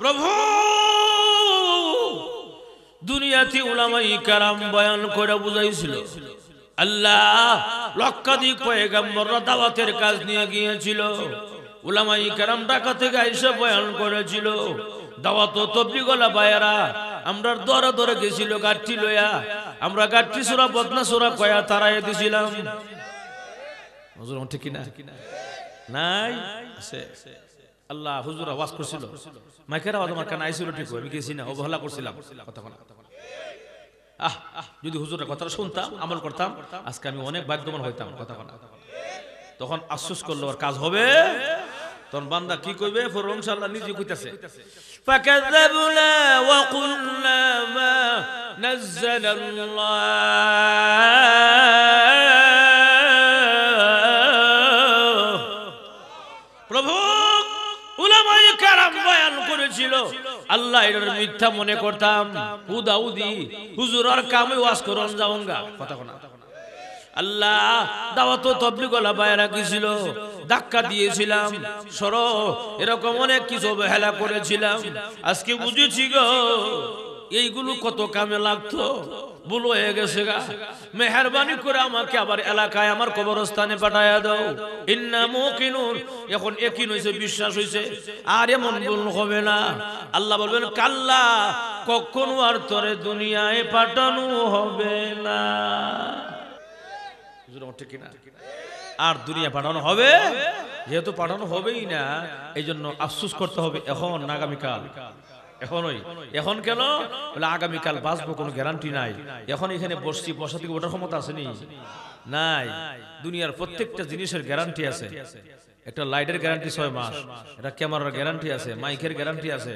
প্রভু দুনিয়াতে উলামায়ে কেরাম বয়ান করে বুঝাইছিল আল্লাহ লক্ষাধিক পয়গম্বররা দাওয়াতের কাজ নিয়ে গিয়েছিল, উলামায়ে কেরাম ঢাকা থেকে এসে বয়ান করেছিল, দাওয়াত ও তাবলীগওয়ালা ভাইয়েরা আমরা দরে দরে গেছিল গাঠি লইয়া, আমরা গাঠি সূরা বদনা সূরা কয়া তারাই দিছিলাম। হুজুর ঠিক কি না নাই আছে আল্লাহ হুজুর আওয়াজ করছিল মাইকের আওয়াজ আমার কানে আইছিল ঠিক আমি গেছি না অবহেলা করছিলাম কথা বলা। যদি হুজুরের কথাটা শুনতাম আমল করতাম আজকে আমি অনেক ভাগ্যবান হইতাম কথা বলা। তখন আফসোস করলে ওর কাজ হবে, তখন বান্দা কি কইবে ফর ইনশাআল্লাহ নিজে কইতাছে ফাকাযাবনা ওয়া কুলনা মা নাযালাল্লাহ। প্রভু উলামায়ে কেরাম বয়ান করেছিল আল্লাহ এর মিথ্যা মনে করতাম, হুদাউদি হুজুর আর কামে ওয়াজ করন যাওঙ্গা কথা কোনা। আল্লাহ দাওয়াত ও তাবলীগওয়ালা ভাইয়েরা গিয়েছিল ধাক্কা দিয়েছিলাম সরো এরকম অনেক কিছু অবহেলা করেছিলাম, আজকে বুঝেছি গো এইগুলো কত কামে লাগতো, ভুল হয়ে গেছে গা, মেহেরবানি করে আমাকে আবার এলাকায় আমার কবরস্থানে পাঠায়া দাও। ইন্না মুকিনুন এখন ইয়াকিন হইছে বিশ্বাস হইছে আর এমন ভুল হবে না। আল্লাহ বলবেন কাল্লা কখনো আর তোরে দুনিয়ায় পাঠানো হবে না, ঠিক কিনা আর দুনিয়া পাঠানো হবে, যেহেতু পাঠানো হবেই না এই জন্য আফসোস করতে হবে এখন না আগামীকাল। এখনই এখন কেন বলে আগামীকাল বাঁচবো কোনো গ্যারান্টি নাই, এখন এখানে বসছি বসা থেকে ওঠার ক্ষমতা আছে নি নাই। দুনিয়ার প্রত্যেকটা জিনিসের গ্যারান্টি আছে, একটা লাইটের গ্যারান্টি 6 মাস, একটা ক্যামেরার গ্যারান্টি আছে, মাইকের গ্যারান্টি আছে,